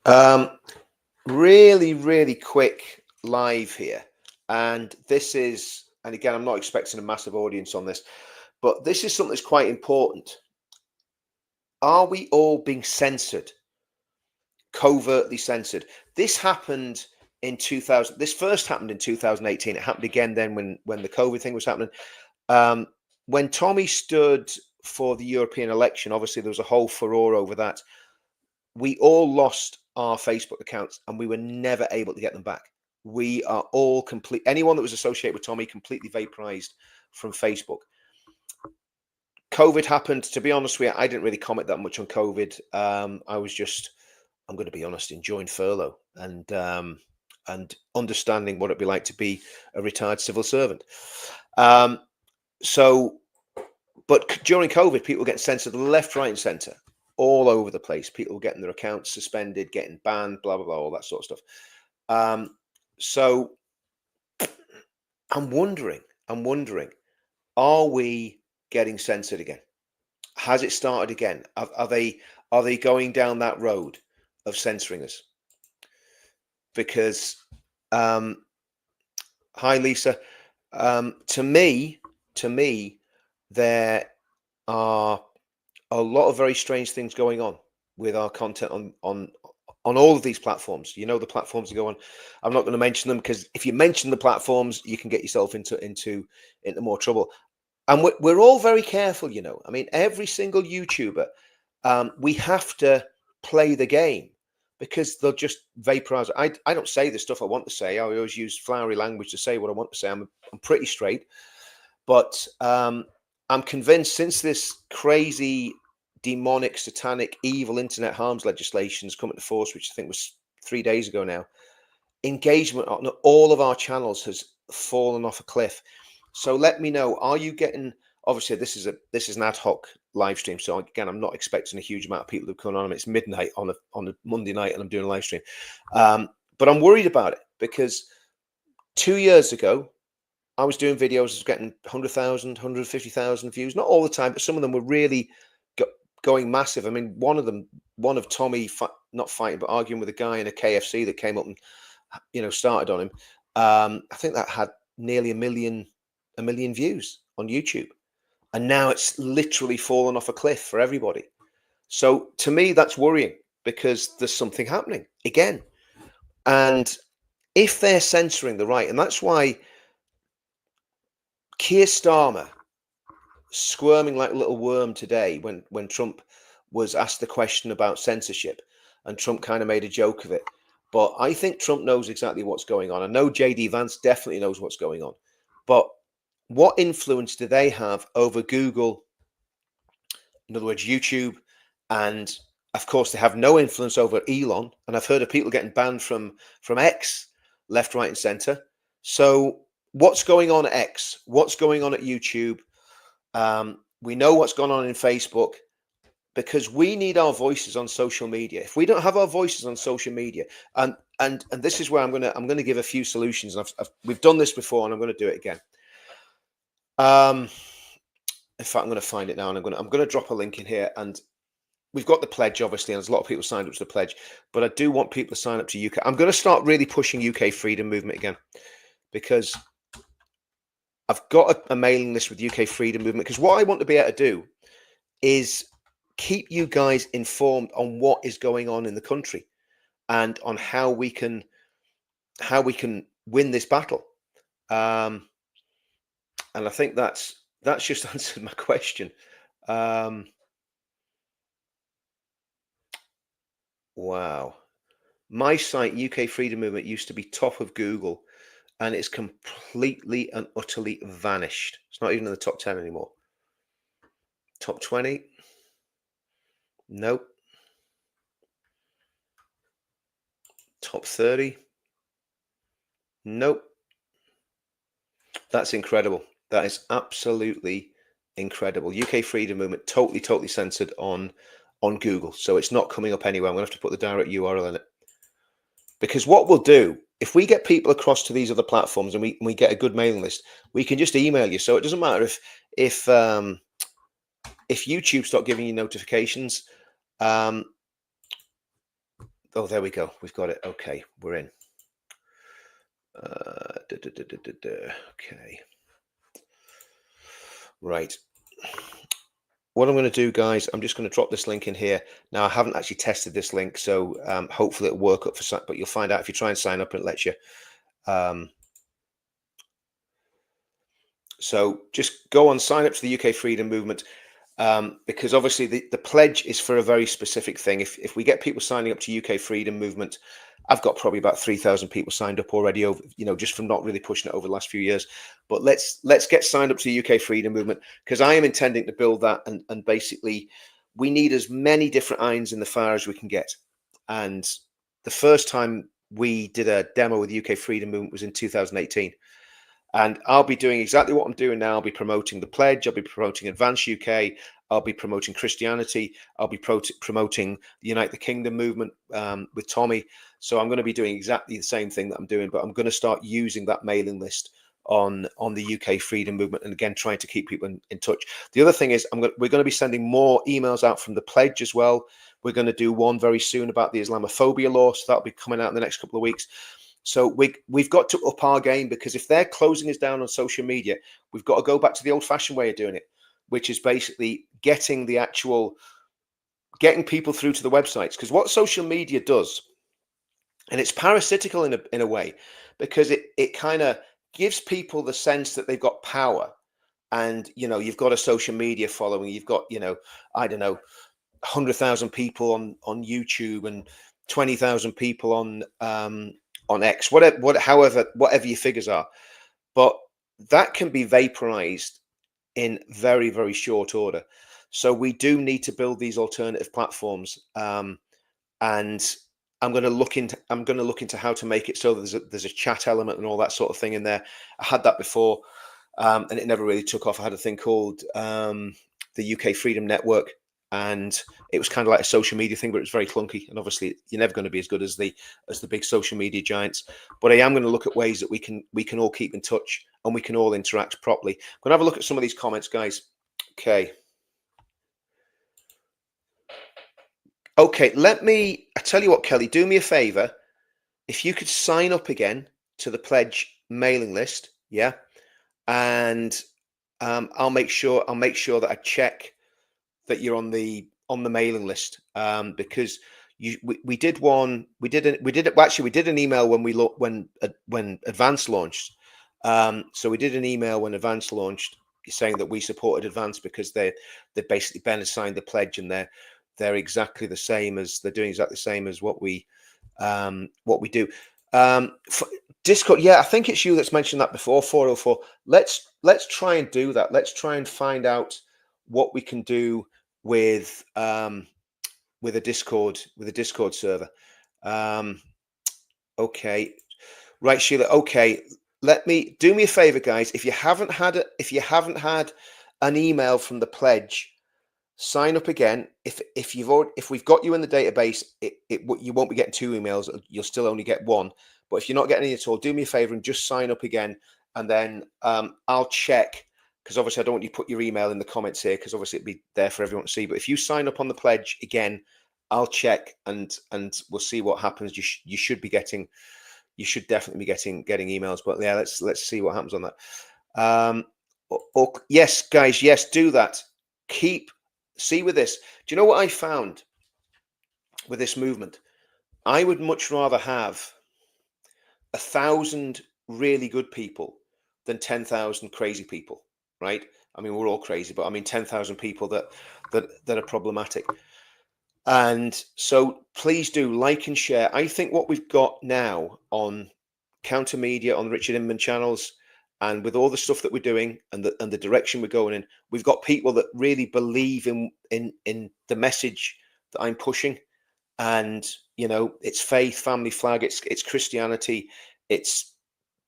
Um, really, really quick live here. And this is, and again, I'm not expecting a massive audience on this, but this is something that's quite important. Are we all being censored, covertly censored? This happened in 2000. This first happened in 2018. It happened again then when the COVID thing was happening. Um, when Tommy stood for the European election, obviously there was a whole furore over that. We all lost our Facebook accounts and we were never able to get them back. We are all anyone that was associated with Tommy completely vaporized from Facebook. COVID happened. To be honest with you, I didn't really comment that much on COVID. I was just, I'm going to be honest, enjoying furlough and understanding what it'd be like to be a retired civil servant. But during COVID, people were getting censored left, right, and center, all over the place. People were getting their accounts suspended, getting banned, blah, blah, blah, all that sort of stuff. So I'm wondering, are we getting censored again? Has it started again? Are they going down that road of censoring us? Because, hi Lisa, to me, there are a lot of very strange things going on with our content on all of these platforms. You know, the platforms that go on. I'm not going to mention them because if you mention the platforms, you can get yourself into more trouble. And we're all very careful, you know. I mean, every single YouTuber, we have to play the game because they'll just vaporize. I don't say the stuff I want to say. I always use flowery language to say what I want to say. I'm pretty straight, but I'm convinced since this crazy, demonic, satanic, evil internet harms legislation has come into force, which I think was 3 days ago now, engagement on all of our channels has fallen off a cliff. So let me know, are you getting, obviously this is an ad hoc live stream, so again, I'm not expecting a huge amount of people to come on. It's midnight on a Monday night and I'm doing a live stream. But I'm worried about it because 2 years ago, I was doing videos getting 100,000, 150,000 views, not all the time, but some of them were really going massive. I mean, one of Tommy, not fighting, but arguing with a guy in a KFC that came up and, you know, started on him. I think that had nearly a million views on YouTube. And now it's literally fallen off a cliff for everybody. So to me, that's worrying because there's something happening again. And if they're censoring the right, and that's why Keir Starmer squirming like a little worm today when Trump was asked the question about censorship, and Trump kind of made a joke of it. But I think Trump knows exactly what's going on. I know JD Vance definitely knows what's going on. But what influence do they have over Google, in other words, YouTube, and of course they have no influence over Elon. And I've heard of people getting banned from X, left, right, and center. So what's going on at X? What's going on at YouTube? We know what's going on in Facebook because we need our voices on social media. If we don't have our voices on social media, and this is where I'm gonna give a few solutions. And we've done this before, and I'm going to do it again. In fact, I'm going to find it now, and I'm going to drop a link in here. And we've got the pledge, obviously, and there's a lot of people signed up to the pledge. But I do want people to sign up to UK. I'm going to start really pushing UK freedom movement again because I've got a mailing list with UK freedom movement. Because what I want to be able to do is keep you guys informed on what is going on in the country and on how we can win this battle. And I think that's just answered my question. Wow. My site, UK Freedom Movement, used to be top of Google, and it's completely and utterly vanished. It's not even in the top 10 anymore. Top 20? Nope. Top 30? Nope. That's incredible. That is absolutely incredible. UK Freedom Movement, totally censored on Google. So it's not coming up anywhere. I'm going to have to put the direct URL in it. Because what we'll do, if we get people across to these other platforms and we get a good mailing list, we can just email you. So it doesn't matter if YouTube start giving you notifications. The Oh, there we go. We've got it. Okay, we're in. Okay. Right. What I'm going to do, guys, I'm just going to drop this link in here. Now, I haven't actually tested this link, so hopefully it'll work up for, but you'll find out if you try and sign up and it lets you. So just go on, sign up to the UK Freedom Movement, because obviously the pledge is for a very specific thing. If we get people signing up to UK Freedom Movement, I've got probably about 3,000 people signed up already over, just from not really pushing it over the last few years. But let's get signed up to the UK Freedom Movement, because I am intending to build that, and basically we need as many different irons in the fire as we can get. And the first time we did a demo with the UK Freedom Movement was in 2018. And I'll be doing exactly what I'm doing now. I'll be promoting the pledge. I'll be promoting Advance UK. I'll be promoting Christianity. I'll be promoting the Unite the Kingdom movement with Tommy. So I'm going to be doing exactly the same thing that I'm doing, but I'm going to start using that mailing list on the UK Freedom Movement, and again trying to keep people in touch. The other thing is we're going to be sending more emails out from the pledge as well. We're going to do one very soon about the Islamophobia law, so that'll be coming out in the next couple of weeks. So we've got to up our game, because if they're closing us down on social media, we've got to go back to the old-fashioned way of doing it, which is basically getting people through to the websites. Because what social media does, and it's parasitical in a way, because it kind of gives people the sense that they've got power, and you've got a social media following, you've got I don't know, 100,000 people on YouTube and 20,000 people on X, whatever your figures are, but that can be vaporized in very, very short order. So we do need to build these alternative platforms, and I'm going to look into how to make it so there's a chat element and all that sort of thing in there. I had that before, and it never really took off. I had a thing called the UK Freedom Network, and it was kind of like a social media thing, but it was very clunky. And obviously, you're never going to be as good as the big social media giants. But I am going to look at ways that we can all keep in touch and we can all interact properly. I'm going to have a look at some of these comments, guys. Okay. Okay, I tell you what, Kelly, do me a favor. If you could sign up again to the pledge mailing list, yeah, and I'll make sure that I check that you're on the mailing list, because we did an email when Advance launched. So we did an email when Advance launched saying that we supported Advance, because they basically Ben has signed the pledge, and they're doing exactly the same as what we do. For Discord, yeah, I think it's you that's mentioned that before. 404. Let's try and do that. Let's try and find out what we can do with a Discord server. Okay, right, Sheila. Okay, do me a favor, guys. If you haven't had an email from the pledge, sign up again. If we've got you in the database, you won't be getting 2 emails. You'll still only get 1. But if you're not getting any at all, do me a favor and just sign up again, and then I'll check. Because obviously I don't want you to put your email in the comments here, because obviously it'd be there for everyone to see. But if you sign up on the pledge again, I'll check, and we'll see what happens. You should definitely be getting emails. But yeah, let's see what happens on that. Yes, guys, yes, do that. See with this. Do you know what I found with this movement? I would much rather have 1,000 really good people than 10,000 crazy people, right? I mean, we're all crazy, but I mean 10,000 people that are problematic. And so please do like and share. I think what we've got now on Counter Media, on the Richard Inman channels, and with all the stuff that we're doing and the direction we're going in, we've got people that really believe in the message that I'm pushing. And it's faith, family, flag, it's Christianity, it's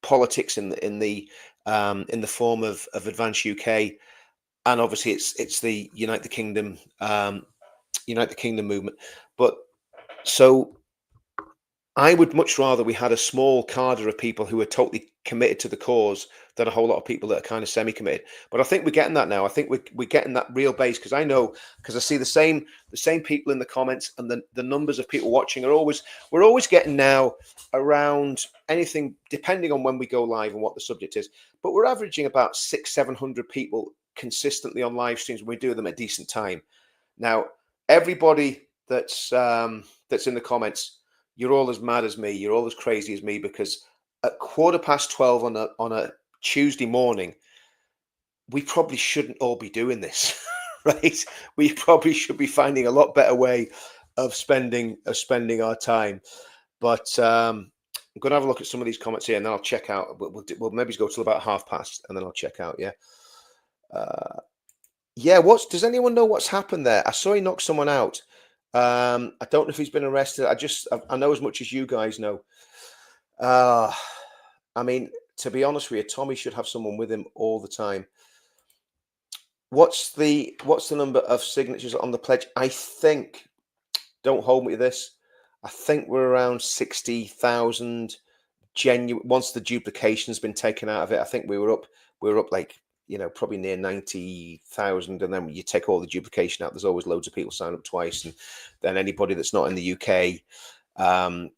politics in the form of Advance UK, and obviously it's the Unite the Kingdom movement. But so I would much rather we had a small cadre of people who are totally committed to the cause than a whole lot of people that are kind of semi-committed. But I think we're getting that now. I think we're getting that real base, because I know, because I see the same people in the comments, and the numbers of people watching are always, we're always getting now around anything, depending on when we go live and what the subject is. But we're averaging about 600-700 people consistently on live streams when we do them at a decent time. Now, everybody that's in the comments, you're all as mad as me. You're all as crazy as me, because at 12:15 on a Tuesday morning, we probably shouldn't all be doing this, right? We probably should be finding a lot better way of spending our time. But I'm going to have a look at some of these comments here, and then I'll check out. We'll maybe go till about 30:30, and then I'll check out. Yeah. Yeah, does anyone know what's happened there? I saw he knocked someone out. I don't know if he's been arrested. I know as much as you guys know. I mean, to be honest with you, Tommy should have someone with him all the time. What's the number of signatures on the pledge? I think, don't hold me to this, I think we're around 60,000 genuine. Once the duplication's been taken out of it, I think we were up like, probably near 90,000, and then you take all the duplication out, there's always loads of people sign up twice, and then anybody that's not in the UK,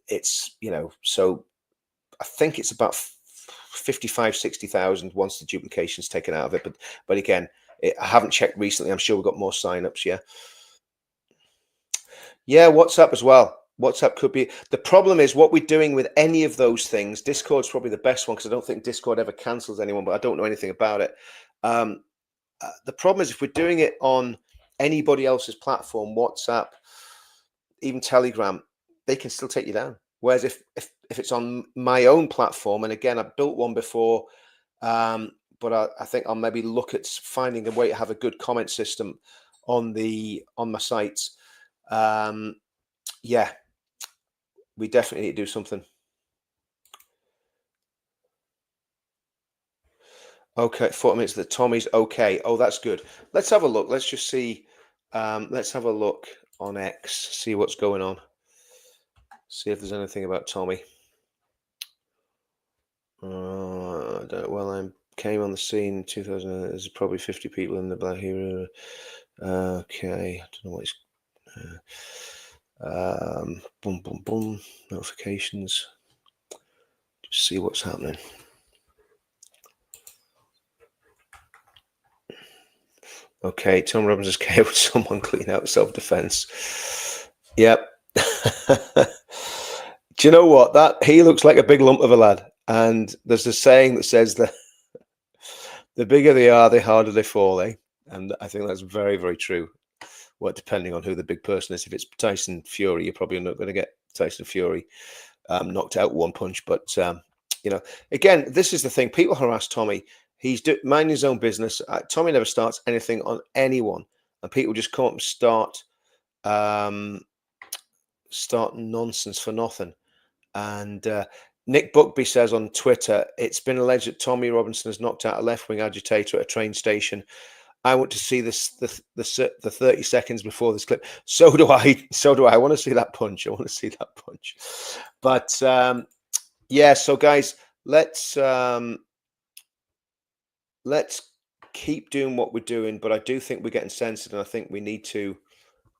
it's, so I think it's about 55-60,000 once the duplication's taken out of it. But again, I haven't checked recently. I'm sure we've got more signups. Yeah, WhatsApp as well. WhatsApp could be. The problem is what we're doing with any of those things. Discord's probably the best one, because I don't think Discord ever cancels anyone, but I don't know anything about it. The problem is if we're doing it on anybody else's platform, WhatsApp, even Telegram, they can still take you down. Whereas if it's on my own platform, and again, I've built one before, but I think I'll maybe look at finding a way to have a good comment system on my sites. Yeah, we definitely need to do something. Okay, 40 minutes that Tommy's okay. Oh, that's good. Let's have a look. Let's just see. Let's have a look on X, see what's going on. See if there's anything about Tommy. I came on the scene in 2000. There's probably 50 people in the Black Hero. Okay, I don't know what it's. Boom, boom, boom. Notifications. Just see what's happening. Okay, Tom Robbins is scared with someone clean out self-defense. Yep. Do you know what? That he looks like a big lump of a lad. And there's a saying that says that the bigger they are, the harder they fall, eh? And I think that's very, very true. Well, depending on who the big person is. If it's Tyson Fury, you're probably not going to get Tyson Fury knocked out one punch. But, again, this is the thing. People harass Tommy. He's minding his own business. Tommy never starts anything on anyone. And people just come up and start nonsense for nothing. And Nick Buckby says on Twitter, it's been alleged that Tommy Robinson has knocked out a left-wing agitator at a train station. I want to see the 30 seconds before this clip. So do I. I want to see that punch. But yeah, so guys, let's keep doing what we're doing. But I do think we're getting censored, and I think we need to.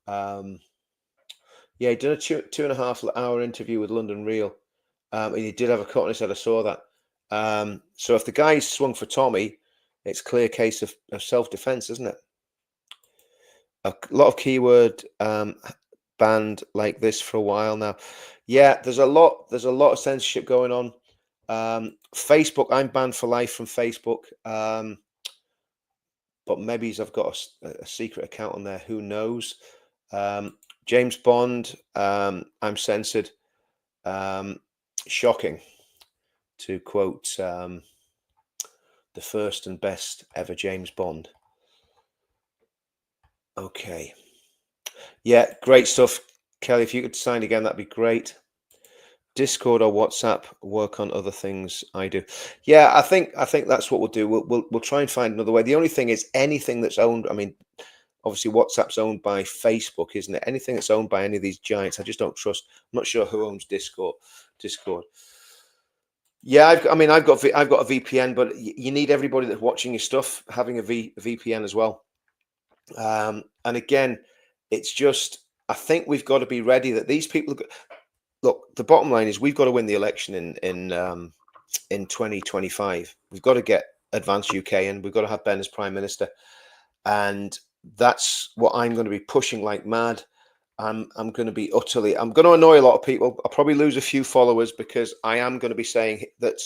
Yeah, he did a 2.5 hour interview with London Real. And he did have a cut on his head. I saw that. So if the guy swung for Tommy, it's a clear case of self-defense, isn't it? A lot of keyword banned like this for a while now. Yeah, there's a lot of censorship going on. Facebook, I'm banned for life from Facebook. But maybe I've got a secret account on there. Who knows? James Bond, I'm censored. Shocking, to quote the first and best ever James Bond. Okay. Yeah, great stuff. Kelly, if you could sign again, that'd be great. Discord or WhatsApp, work on other things I do. Yeah, I think that's what we'll do. We'll try and find another way. The only thing is anything that's owned, I mean, Obviously, WhatsApp's owned by Facebook, isn't it? Anything that's owned by any of these giants, I just don't trust. I'm not sure who owns Discord. Discord. Yeah, I've got a VPN, but you need everybody that's watching your stuff having a VPN as well. And again, it's just, I think we've got to be ready that these people look. The bottom line is we've got to win the election in 2025. We've got to get Advance UK, and we've got to have Ben as Prime Minister, and that's what I'm going to be pushing like mad. I'm going to be I'm going to annoy a lot of people. I'll probably lose a few followers because I am going to be saying that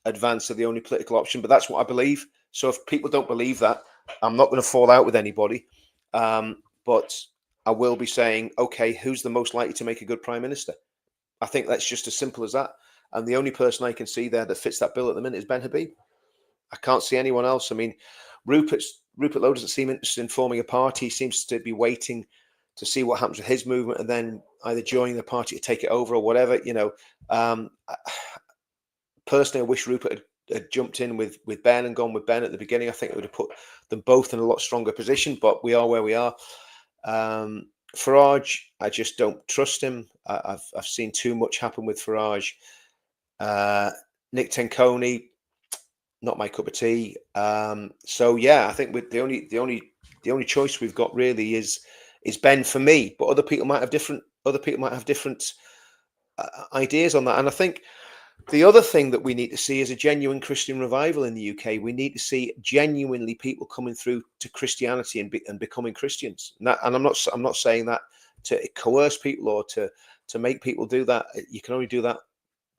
Advance are the only political option, but that's what I believe. So if people don't believe that, I'm not going to fall out with anybody. But I will be saying, okay, who's the most likely to make a good Prime Minister? I think that's just as simple as that. And the only person I can see there that fits that bill at the minute is Ben Habib. I can't see anyone else. I mean, Rupert Lowe doesn't seem interested in forming a party. He seems to be waiting to see what happens with his movement and then either joining the party to take it over or whatever. Personally, I wish Rupert had jumped in with Ben and gone with Ben at the beginning. I think it would have put them both in a lot stronger position, but we are where we are. Farage, I just don't trust him. I've seen too much happen with Farage. Nick Tenconi, not my cup of tea. So yeah, I think with the only choice we've got really is Ben for me. But other people might have different ideas on that. And I think the other thing that we need to see is a genuine Christian revival in the UK. We need to see genuinely people coming through to Christianity and becoming Christians. And I'm not saying that to coerce people or to make people do that. You can only do that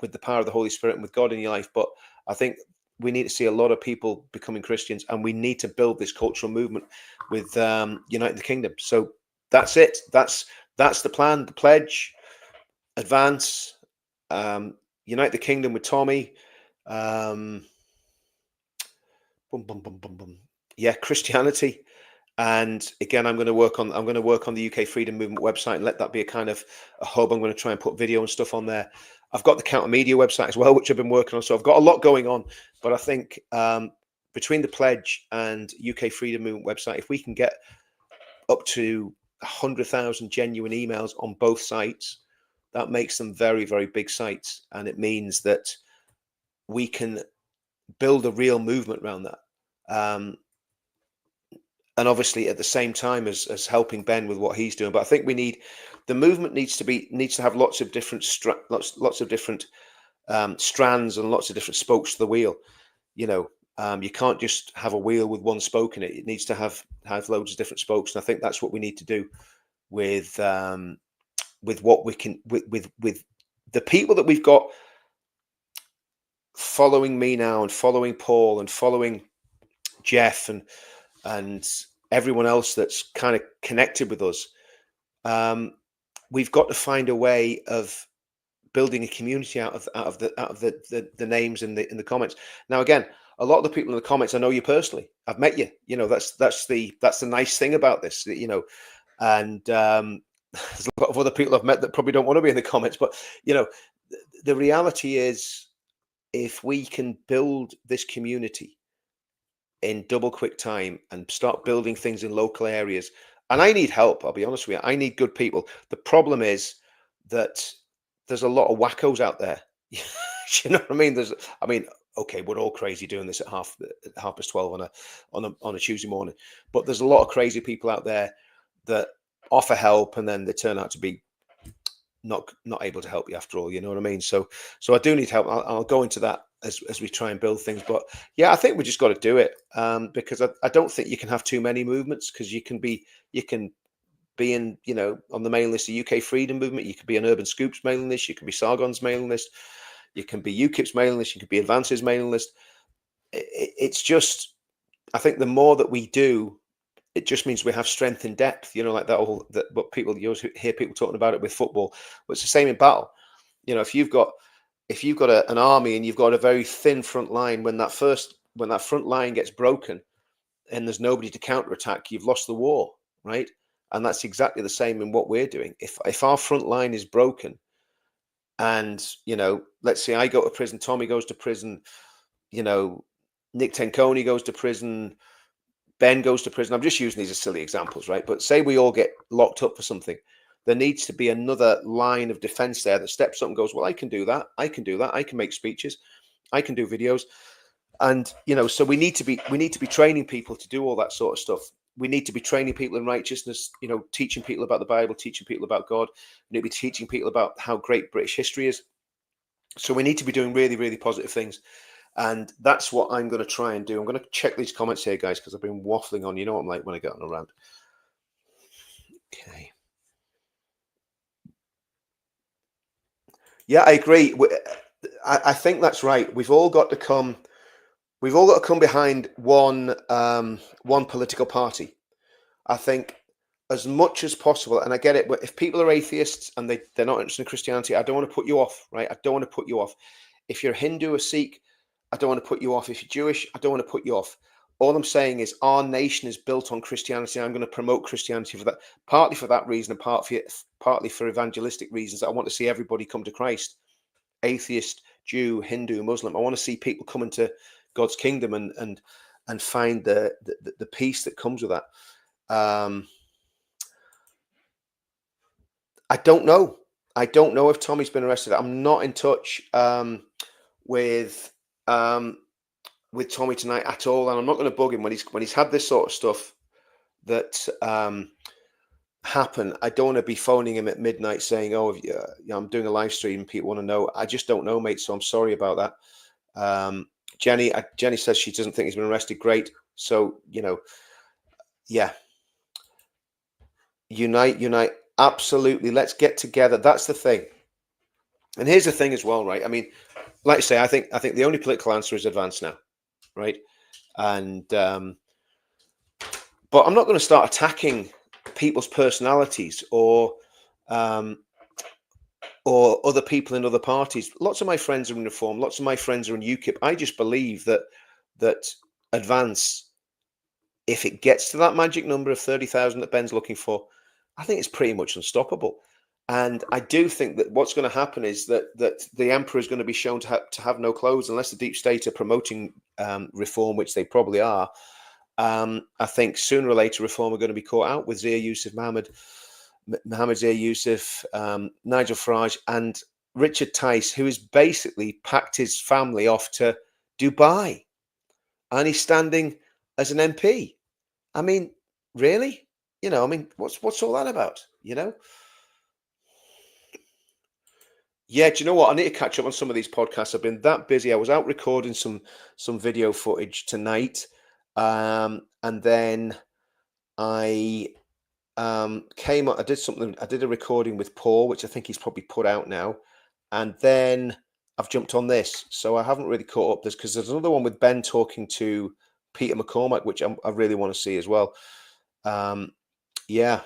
with the power of the Holy Spirit and with God in your life. But I think we need to see a lot of people becoming Christians, and we need to build this cultural movement with Uniting the Kingdom. So that's it. That's the plan, the pledge, Advance, Unite the Kingdom with Tommy. Yeah, Christianity. And again, I'm going to work on the UK Freedom Movement website and let that be a kind of a hub. I'm going to try and put video and stuff on there. I've got the Counter Media website as well, which I've been working on. So I've got a lot going on. But I think between the pledge and UK Freedom Movement website, if we can get up to 100,000 genuine emails on both sites, that makes them very, very big sites. And it means that we can build a real movement around that. And obviously at the same time as helping Ben with what he's doing. But I think the movement needs to have lots of different strands and lots of different spokes to the wheel. You can't just have a wheel with one spoke in it. It needs to have loads of different spokes. And I think that's what we need to do with what we can with the people that we've got following me now and following Paul and following Jeff and everyone else that's kind of connected with us. We've got to find a way of building a community out of the names in the comments. Now, again, a lot of the people in the comments, I know you personally. I've met you. That's the nice thing about this. And there's a lot of other people I've met that probably don't want to be in the comments. But the reality is, if we can build this community in double quick time and start building things in local areas, and I need help, I'll be honest with you, I need good people. The problem is that there's a lot of wackos out there. You know what I mean? Okay, we're all crazy doing this at half past 12 on a Tuesday morning, but there's a lot of crazy people out there that offer help and then they turn out to be not able to help you after all. You know what I mean? So I do need help. I'll go into that as we try and build things. But yeah, I think we just got to do it because I don't think you can have too many movements, because you can be in on the mailing list of UK Freedom Movement. You could be an Urban Scoops mailing list. You can be Sargon's mailing list. You can be UKIP's mailing list. You can be Advance's mailing list. It's just, I think the more that we do, it just means we have strength in depth, like what people, you always hear people talking about it with football, but it's the same in battle. If you've got an army and you've got a very thin front line, when that front line gets broken and there's nobody to counterattack, you've lost the war, right? And that's exactly the same in what we're doing. If our front line is broken and, let's say I go to prison, Tommy goes to prison, Nick Tenconi goes to prison, Ben goes to prison. I'm just using these as silly examples, right? But say we all get locked up for something. There needs to be another line of defense there that steps up and goes, well, I can do that. I can do that. I can make speeches. I can do videos. And, so we need to be training people to do all that sort of stuff. We need to be training people in righteousness, teaching people about the Bible, teaching people about God. We need to be teaching people about how great British history is. So we need to be doing really, really positive things. And that's what I'm going to try and do. I'm going to check these comments here, guys, because I've been waffling on. You know what I'm like when I get on a rant. Okay. Yeah, I agree. I think that's right. We've all got to come behind one political party. I think as much as possible, and I get it, but if people are atheists and they're not interested in Christianity, I don't want to put you off, right? I don't want to put you off. If you're Hindu or Sikh, I don't want to put you off. If you're Jewish, I don't want to put you off. All I'm saying is our nation is built on Christianity. I'm going to promote Christianity for that, partly for that reason, and partly for evangelistic reasons. I want to see everybody come to Christ. Atheist, Jew, Hindu, Muslim. I want to see people come into God's kingdom and find the peace that comes with that. I don't know. I don't know if Tommy's been arrested. I'm not in touch with Tommy tonight at all, and I'm not going to bug him when he's had this sort of stuff that happen. I don't want to be phoning him at midnight saying, "Oh, I'm doing a live stream and people want to know." I just don't know, mate. So I'm sorry about that. Jenny says she doesn't think he's been arrested. Great. So yeah. Unite. Absolutely. Let's get together. That's the thing. And here's the thing as well, right? I mean, like I say, I think the only political answer is advance now, right? And but I'm not going to start attacking people's personalities or other people in other parties. Lots of my friends are in Reform. Lots of my friends are in UKIP. I just believe that advance, if it gets to that magic number of 30,000 that Ben's looking for, I think it's pretty much unstoppable. And I do think that what's going to happen is that the emperor is going to be shown to have no clothes unless the deep state are promoting reform, which they probably are. I think sooner or later reform are going to be caught out with Zia Yusuf, Mohammed Zia Yusuf, Nigel Farage, and Richard Tice, who has basically packed his family off to Dubai, and he's standing as an MP. I mean, really? What's all that about? Yeah, do you know what? I need to catch up on some of these podcasts. I've been that busy. I was out recording some video footage tonight, and then I came up. I did a recording with Paul, which I think he's probably put out now, and then I've jumped on this. So I haven't really caught up this because there's another one with Ben talking to Peter McCormack, which I really want to see as well. Yeah.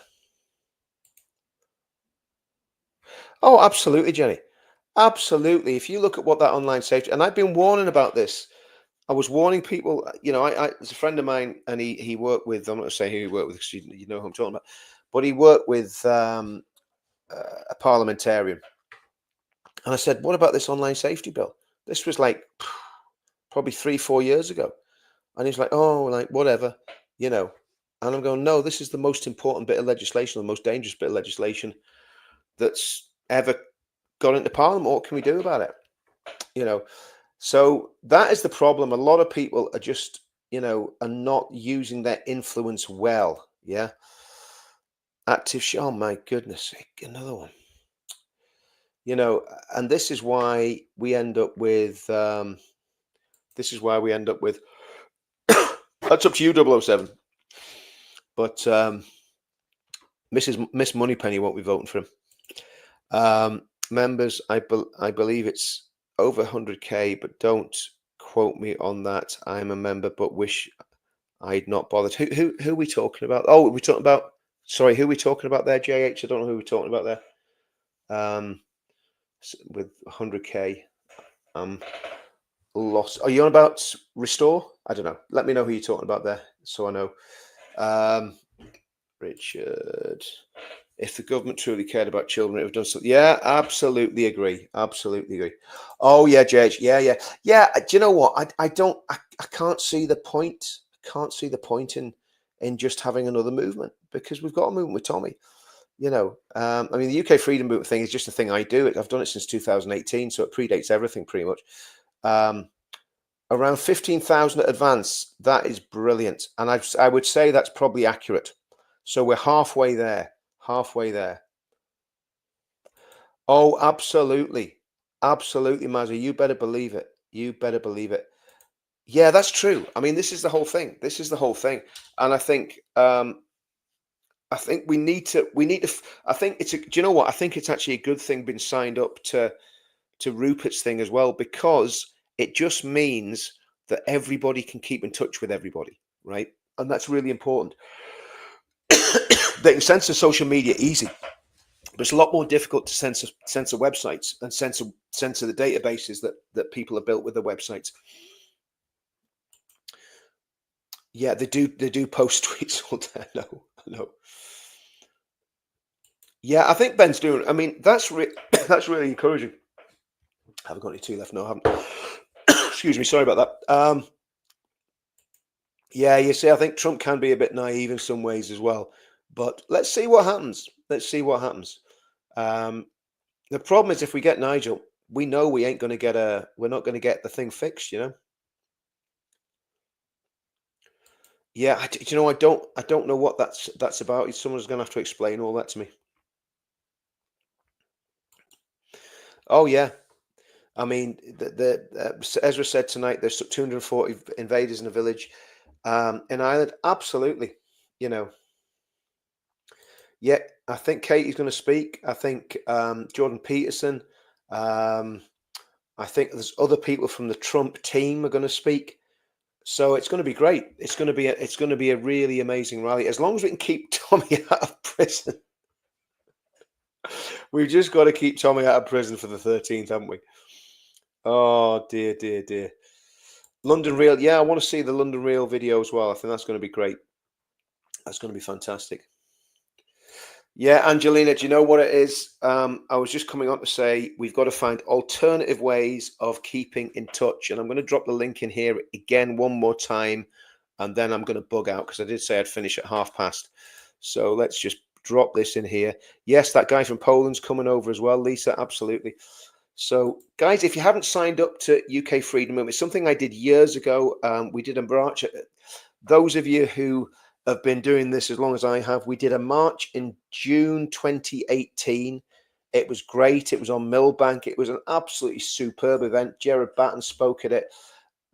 Oh, absolutely, Jenny. Absolutely. If you look at what that online safety, and I've been warning about this. I was warning people. There's a friend of mine, and he worked with. I'm not going to say who he worked with because you know who I'm talking about. But he worked with a parliamentarian, and I said, "What about this online safety bill?" This was like probably 3-4 years ago, and he's like, "Oh, like whatever," And I'm going, "No, this is the most important bit of legislation, the most dangerous bit of legislation that's ever got into Parliament. What can we do about it?" So that is the problem. A lot of people are just, are not using their influence well. Yeah. Active. Oh my goodness, another one. And this is why we end up with. This is why we end up with. That's up to you, 007. But Miss Moneypenny won't be voting for him. Members, I believe it's over 100k, but don't quote me on that. I'm a member, but wish I'd not bothered. Who are we talking about? Oh, we're talking about. Sorry, who are we talking about there, JH? I don't know who we're talking about there. With 100k, lost. Are you on about Restore? I don't know. Let me know who you're talking about there, so I know. Richard. If the government truly cared about children, it would have done something. Yeah, absolutely agree. Absolutely agree. Oh yeah, JH. Yeah. Do you know what? I can't see the point. I can't see the point in in just having another movement, because we've got a movement with Tommy. I mean, the UK freedom movement thing is just a thing I do. I've done it since 2018, so it predates everything pretty much. Around 15,000 at advance. That is brilliant, and I would say that's probably accurate. So we're halfway there. Halfway there. Oh, absolutely, absolutely, Mazzy. You better believe it. You better believe it. Yeah, that's true. I mean, this is the whole thing. This is the whole thing, and I think I think do you know what? I think it's actually a good thing being signed up to Rupert's thing as well, because it just means that everybody can keep in touch with everybody, right? And that's really important. They can censor social media easy, but it's a lot more difficult to censor websites and censor the databases that people have built with their websites. Yeah, they do post tweets all day. I know. Yeah, I think Ben's doing. I mean, that's that's really encouraging. I haven't got any tea left. No, I haven't. Excuse me. Sorry about that. Yeah, you see, I think Trump can be a bit naive in some ways as well. But let's see what happens. Let's see what happens. The problem is, if we get Nigel, we know we ain't going to get we're not going to get the thing fixed. Yeah, I don't know what that's about. Someone's going to have to explain all that to me. Oh yeah, I mean, Ezra said tonight there's 240 invaders in a village in Ireland. Absolutely, you know. Yeah, I think Katie's going to speak. I think Jordan Peterson. I think there's other people from the Trump team are going to speak. So it's going to be great. It's going to be a really amazing rally, as long as we can keep Tommy out of prison. We've just got to keep Tommy out of prison for the 13th, haven't we? Oh dear, dear, dear. London Real. Yeah, I want to see the London Real video as well. I think that's going to be great. That's going to be fantastic. Yeah, Angelina, do you know what it is? I was just coming on to say we've got to find alternative ways of keeping in touch. And I'm going to drop the link in here again one more time. And then I'm going to bug out, because I did say I'd finish at past. So let's just drop this in here. Yes, that guy from Poland's coming over as well, Lisa. Absolutely. So, guys, if you haven't signed up to UK Freedom Movement, it's something I did years ago. We did a march. Those of you who have been doing this as long as I have, we did a march in June 2018. It was great. It was on Millbank. It was an absolutely superb event. Gerard Batten spoke at it.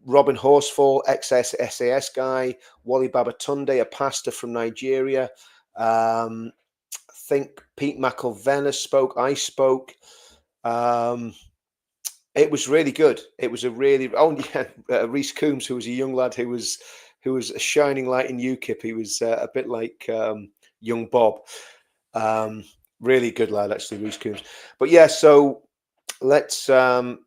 Robin Horsfall, ex-SAS guy. Wally Babatunde, a pastor from Nigeria. I think Pete McElvenna spoke. I spoke. It was really good. It was a really Rhys Coombs, who was a young lad who was a shining light in UKIP. He was a bit like young Bob. Really good lad, actually, Rhys Coombs. But yeah, so let's just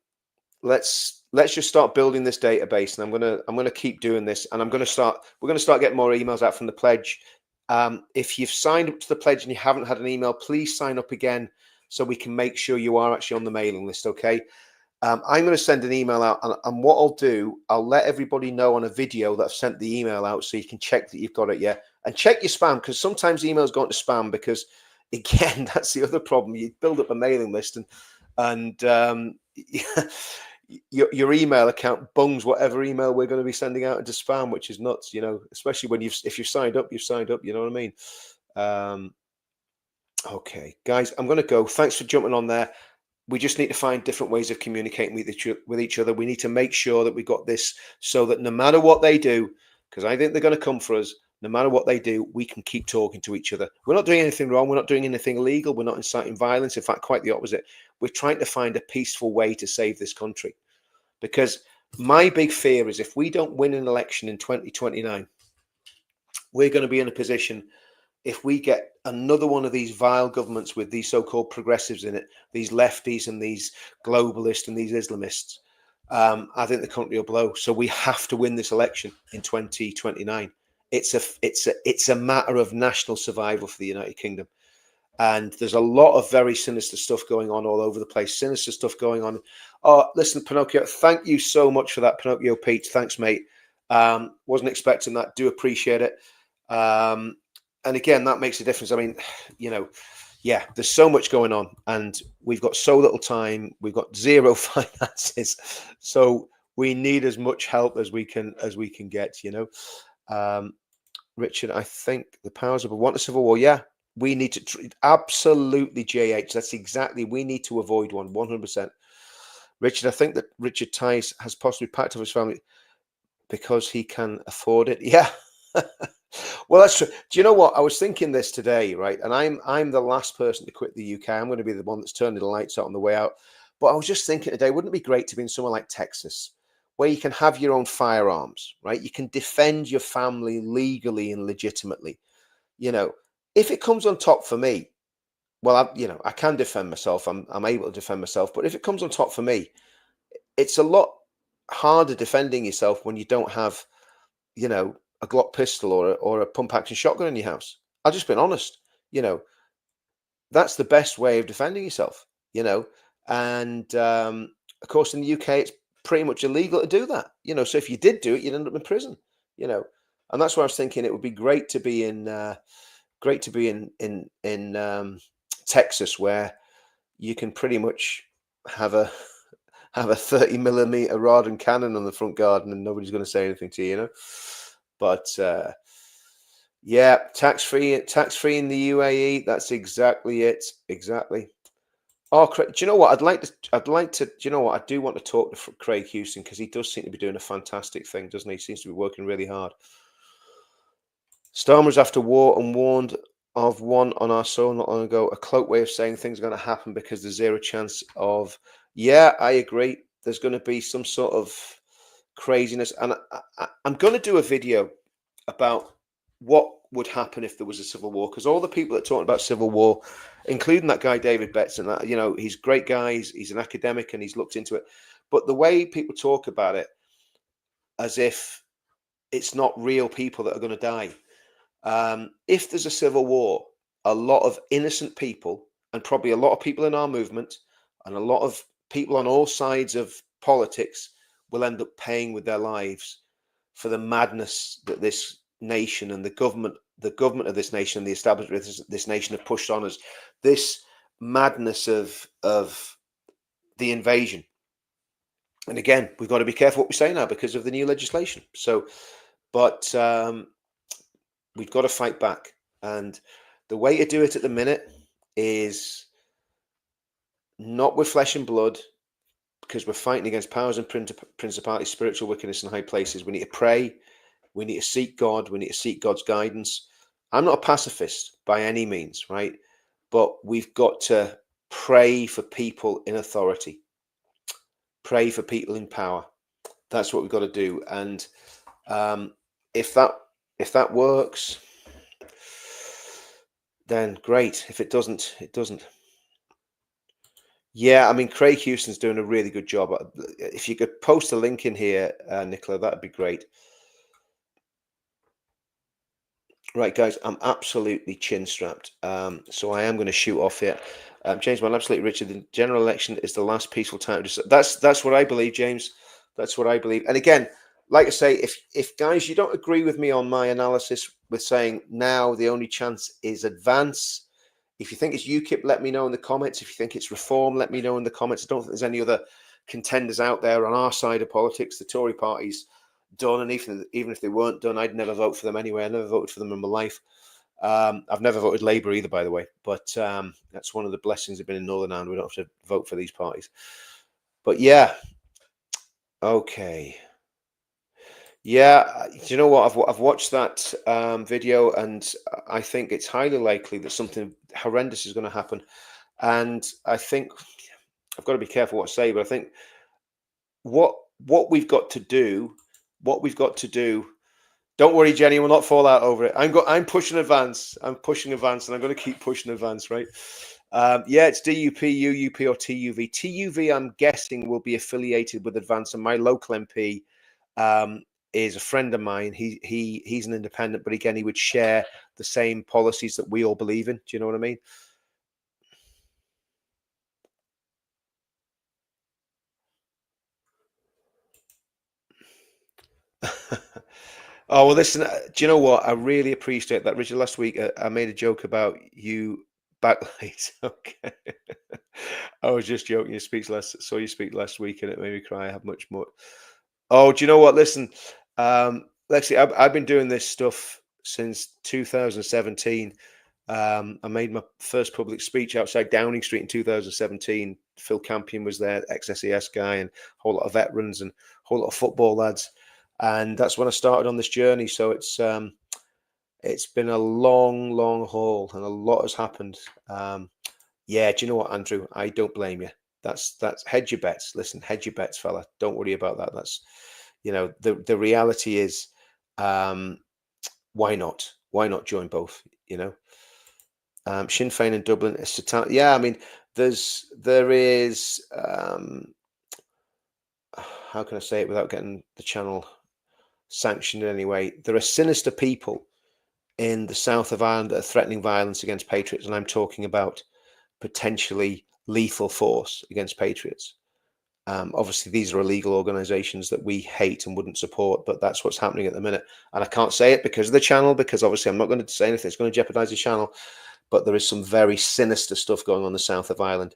start building this database, and I'm gonna keep doing this, and we're gonna start getting more emails out from the pledge. If you've signed up to the pledge and you haven't had an email, please sign up again, so we can make sure you are actually on the mailing list. Okay. I'm going to send an email out, and what I'll do, I'll let everybody know on a video that I've sent the email out, so you can check that you've got it. Yeah, and check your spam, because sometimes emails go into spam, because again, that's the other problem. You build up a mailing list, and your email account bungs whatever email we're going to be sending out into spam, which is nuts. Especially when if you've signed up, you've signed up. You know what I mean? Okay, guys, I'm going to go. Thanks for jumping on there. We just need to find different ways of communicating with each other. We need to make sure that we got this, so that no matter what they do, because I think they're going to come for us, no matter what they do, we can keep talking to each other. We're not doing anything wrong. We're not doing anything illegal. We're not inciting violence. In fact, quite the opposite. We're trying to find a peaceful way to save this country. Because my big fear is, if we don't win an election in 2029, we're going to be in a position, if we get another one of these vile governments with these so-called progressives in it, these lefties and these globalists and these Islamists, I think the country will blow. So we have to win this election in 2029. It's a matter of national survival for the United Kingdom. And there's a lot of very sinister stuff going on all over the place. Sinister stuff going on. Oh, listen, Pinocchio, thank you so much for that, Pinocchio Pete. Thanks, mate. Wasn't expecting that. Do appreciate it. Um, and again, that makes a difference. I mean, you know, yeah, there's so much going on, and we've got so little time. We've got zero finances, so we need as much help as we can get. Um, Richard, I think the powers of want a civil war. Yeah, we need to absolutely JH. That's exactly we need to avoid one 100%. Richard, I think that Richard Tice has possibly packed up his family because he can afford it. Yeah. Well, that's true. Do you know what? I was thinking this today, right? And I'm the last person to quit the UK. I'm going to be the one that's turning the lights out on the way out. But I was just thinking today, wouldn't it be great to be in somewhere like Texas, where you can have your own firearms, right? You can defend your family legally and legitimately. You know, if it comes on top for me, well, I can defend myself. I'm able to defend myself. But if it comes on top for me, it's a lot harder defending yourself when you don't have a Glock pistol or a pump action shotgun in your house. I've just been honest. You know, that's the best way of defending yourself. You know, and of course in the UK it's pretty much illegal to do that. So if you did do it, you'd end up in prison. You know, and that's why I was thinking it would be great to be in Texas, where you can pretty much have a have a 30 millimeter rod and cannon on the front garden, and nobody's going to say anything to you. But yeah, tax free in the UAE. That's exactly it. Exactly. Oh, do you know what? I'd like to. Do you know what? I do want to talk to Craig Houston, because he does seem to be doing a fantastic thing, doesn't he? He seems to be working really hard. Starmer's after war and warned of one on our soil not long ago. A cloak way of saying things are going to happen because there's zero chance of. Yeah, I agree. There's going to be some sort of craziness, and I'm going to do a video about what would happen if there was a civil war, because all the people that talk about civil war, including that guy David Betts, and that, he's a great guy, he's an academic and he's looked into it, but the way people talk about it as if it's not real people that are going to die. If there's a civil war, a lot of innocent people, and probably a lot of people in our movement, and a lot of people on all sides of politics, will end up paying with their lives for the madness that this nation and the government of this nation and the establishment of this nation have pushed on us. This madness of the invasion. And again, we've got to be careful what we say now because of the new legislation. So, but we've got to fight back. And the way to do it at the minute is not with flesh and blood, because we're fighting against powers and principalities, spiritual wickedness in high places. We need to pray. We need to seek God. We need to seek God's guidance. I'm not a pacifist by any means, right? But we've got to pray for people in authority, pray for people in power. That's what we've got to do. And if that works, then great. If it doesn't, it doesn't. Yeah, I mean, Craig Houston's doing a really good job. If you could post a link in here, Nicola, that'd be great. Right, guys, I'm absolutely chin strapped. So I am going to shoot off here. James, man, absolutely, Richard. The general election is the last peaceful time. That's what I believe, James. That's what I believe. And again, like I say, if guys, you don't agree with me on my analysis with saying now the only chance is advance. If you think it's UKIP, let me know in the comments. If you think it's reform, let me know in the comments. I don't think there's any other contenders out there on our side of politics. The Tory party's done, and even if they weren't done, I'd never vote for them anyway. I never voted for them in my life. I've never voted Labour either, by the way. But that's one of the blessings of being in Northern Ireland. We don't have to vote for these parties. But yeah, okay. Yeah, do you know what? I've watched that video, and I think it's highly likely that something horrendous is going to happen. And I think I've got to be careful what I say, but I think what we've got to do, what we've got to do. Don't worry, Jenny, we'll not fall out over it. I'm pushing advance. I'm pushing advance, and I'm going to keep pushing advance, right? Yeah, it's DUP, UUP, or TUV. TUV, I'm guessing, will be affiliated with Advance, and my local MP is a friend of mine. He's an independent, but again, he would share the same policies that we all believe in. Do you know what I mean? Oh, well, listen, do you know what? I really appreciate that. Richard, last week I made a joke about you backlight. Okay. I was just joking. You speak last, saw you speak last week and it made me cry. I have much more. Oh, do you know what? Listen, Lexi, I've been doing this stuff since 2017. I made my first public speech outside Downing Street in 2017. Phil Campion was there, ex-SES guy, and a whole lot of veterans and a whole lot of football lads. And that's when I started on this journey. So it's been a long, long haul, and a lot has happened. Yeah, do you know what, Andrew? I don't blame you. That's hedge your bets. Listen, hedge your bets, fella. Don't worry about that. That's the reality is, um, why not? Why not join both? Sinn Féin in Dublin is Satan. Yeah, I mean, there is. How can I say it without getting the channel sanctioned in any way? There are sinister people in the south of Ireland that are threatening violence against patriots, and I'm talking about potentially lethal force against patriots. Obviously, these are illegal organizations that we hate and wouldn't support, but that's what's happening at the minute. And I can't say it because of the channel, because obviously I'm not going to say anything that's going to jeopardize the channel, but there is some very sinister stuff going on in the south of Ireland.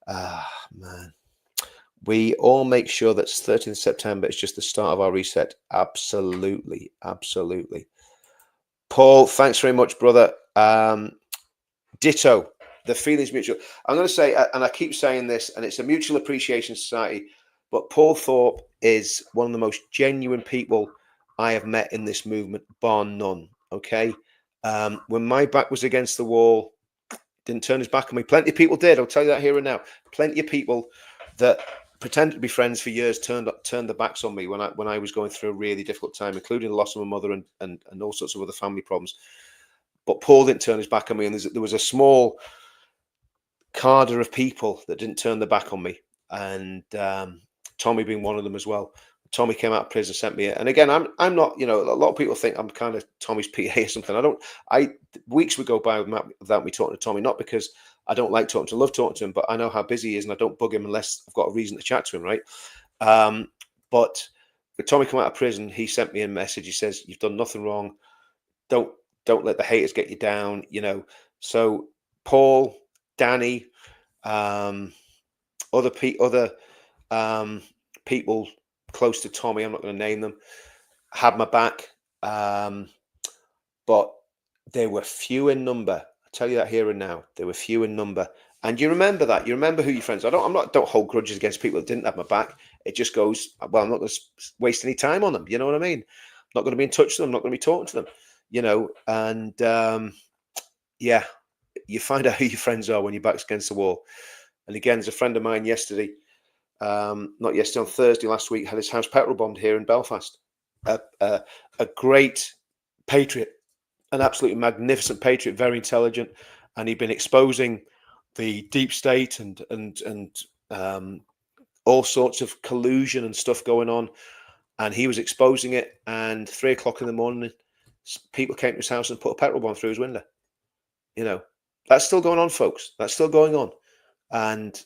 Ah, man. We all make sure that 13th September is just the start of our reset. Absolutely. Absolutely. Paul, thanks very much, brother. Ditto. The feeling's mutual. I'm going to say, and I keep saying this, and it's a mutual appreciation society, but Paul Thorpe is one of the most genuine people I have met in this movement, bar none. Okay. When my back was against the wall, didn't turn his back on me. Plenty of people did. I'll tell you that here and now. Plenty of people that pretended to be friends for years turned their backs on me when I was going through a really difficult time, including the loss of my mother and all sorts of other family problems. But Paul didn't turn his back on me, and there was a small cadre of people that didn't turn their back on me, and Tommy being one of them as well. Tommy came out of prison, sent me it, and again, I'm not, a lot of people think I'm kind of Tommy's PA or something. Weeks would go by without me talking to Tommy, not because I don't like talking to him, love talking to him, but I know how busy he is, and I don't bug him unless I've got a reason to chat to him, right? But when Tommy came out of prison, he sent me a message. He says, "You've done nothing wrong. Don't let the haters get you down." So Paul, Danny, other people close to Tommy, I'm not going to name them, had my back, but they were few in number. I tell you that here and now, they were few in number. And you remember that. You remember who your friends are. Don't hold grudges against people that didn't have my back. It just goes, well, I'm not going to waste any time on them. You know what I mean? I'm not going to be in touch with them. I'm not going to be talking to them. And yeah, you find out who your friends are when your back's against the wall. And again, there's a friend of mine yesterday, not yesterday, on Thursday last week, had his house petrol bombed here in Belfast. A great patriot, an absolutely magnificent patriot, very intelligent, and he'd been exposing the deep state and all sorts of collusion and stuff going on, and he was exposing it. And 3 o'clock in the morning, people came to his house and put a petrol bomb through his window. That's still going on, folks. That's still going on. And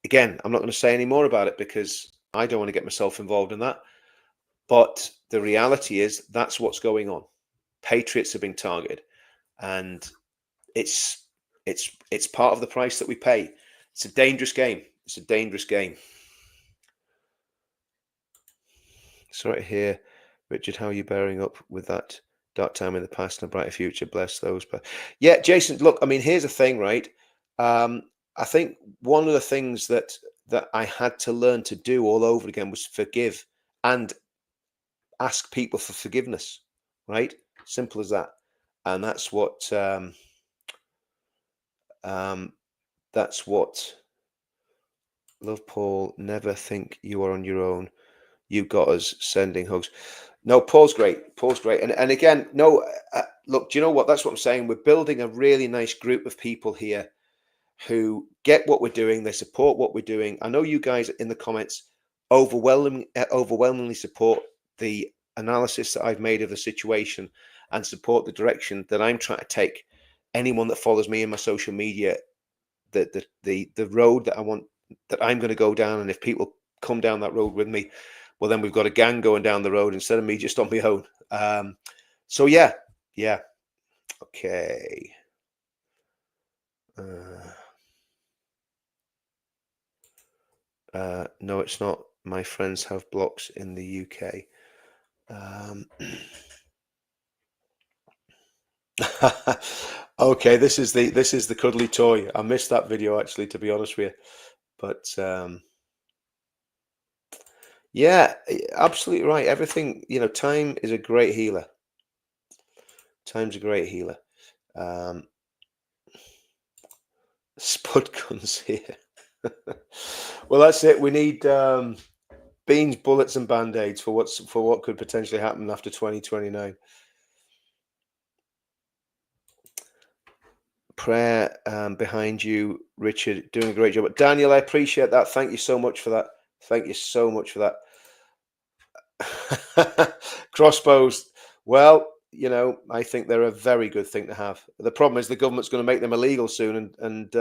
again, I'm not going to say any more about it because I don't want to get myself involved in that. But the reality is that's what's going on. Patriots are being targeted, and it's part of the price that we pay. It's a dangerous game. It's a dangerous game. Sorry to hear, Richard. How are you bearing up with that dark time in the past and a brighter future? Bless those. But yeah, Jason, look, I mean, here's the thing, right? I think one of the things that I had to learn to do all over again was forgive and ask people for forgiveness, right? Simple as that. And that's what love, Paul. Never think you are on your own. You got us, sending hugs. No, Paul's great. Paul's great. And again, no, look, do you know what? That's what I'm saying. We're building a really nice group of people here who get what we're doing. They support what we're doing. I know you guys in the comments overwhelmingly support the analysis that I've made of the situation and support the direction that I'm trying to take. Anyone that follows me in my social media, the road that I want, that I'm going to go down, and if people come down that road with me, well, then we've got a gang going down the road instead of me just on my own. So yeah. Okay. No, it's not. My friends have blocks in the UK. Okay, this is the cuddly toy. I missed that video actually, to be honest with you. But yeah, absolutely right. Everything, time is a great healer. Time's a great healer. Spud guns here. Well, that's it. We need beans, bullets, and band-aids for what could potentially happen after 2029. Prayer behind you, Richard, doing a great job. But Daniel, I appreciate that. Thank you so much for that. Thank you so much for that. Crossbows. Well, I think they're a very good thing to have. The problem is the government's going to make them illegal soon, and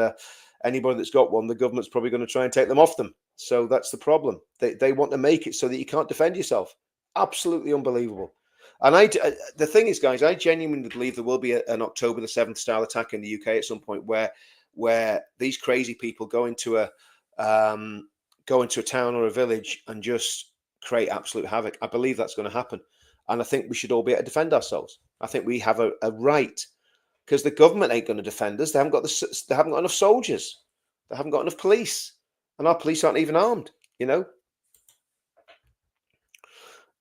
anybody that's got one, the government's probably going to try and take them off them. So that's the problem. They want to make it so that you can't defend yourself. Absolutely unbelievable. And the thing is, guys, I genuinely believe there will be an October the 7th style attack in the UK at some point where these crazy people go into a town or a village and just create absolute havoc. I believe that's going to happen. And I think we should all be able to defend ourselves. I think we have a right, because the government ain't going to defend us. They haven't got enough soldiers. They haven't got enough police, and our police aren't even armed.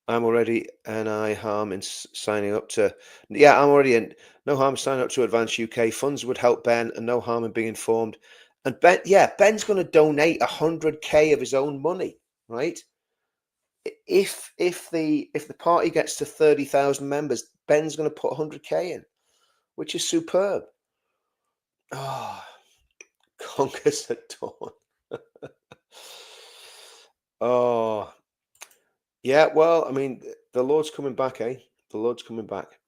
I'm already NI harm in signing up to. Yeah, I'm already in. No harm signing up to Advance UK. Funds would help Ben, and no harm in being informed. And Ben's going to donate 100k of his own money, right? If the party gets to 30,000 members, Ben's going to put 100k in, which is superb. Oh, conquers at dawn. Oh, yeah. Well, I mean, the Lord's coming back, eh? The Lord's coming back,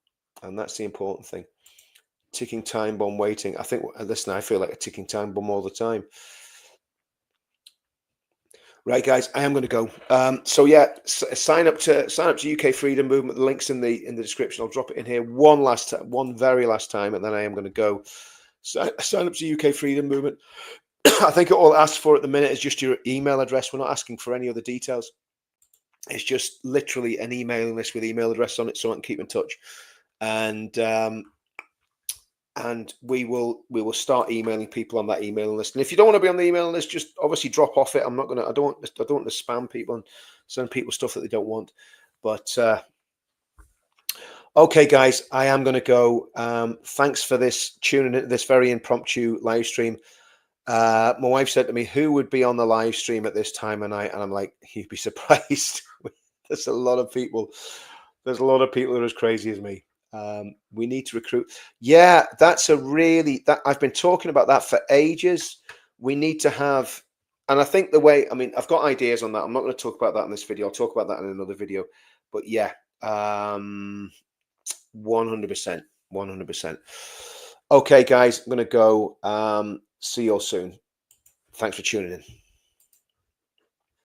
and that's the important thing. Ticking time bomb waiting. I think. Listen, I feel like a ticking time bomb all the time. Right, guys, I am going to go. So yeah, sign up to UK Freedom Movement. The link's in the description. I'll drop it in here one very last time, and then I am going to go. Sign up to UK Freedom Movement. I think all it asks for at the minute is just your email address. We're not asking for any other details. It's just literally an emailing list with email address on it, so I can keep in touch. And we will start emailing people on that emailing list. And if you don't want to be on the emailing list, just obviously drop off it. I don't want to spam people and send people stuff that they don't want. But okay, guys, I am going to go. Thanks for tuning into this very impromptu live stream. My wife said to me, who would be on the live stream at this time of night? And I'm like, you'd be surprised. There's a lot of people. There's a lot of people that are as crazy as me. We need to recruit. Yeah, I've been talking about that for ages. We need to have, and I think I've got ideas on that. I'm not going to talk about that in this video. I'll talk about that in another video. But yeah, 100%. 100%. Okay, guys, I'm going to go. See you all soon. Thanks for tuning in.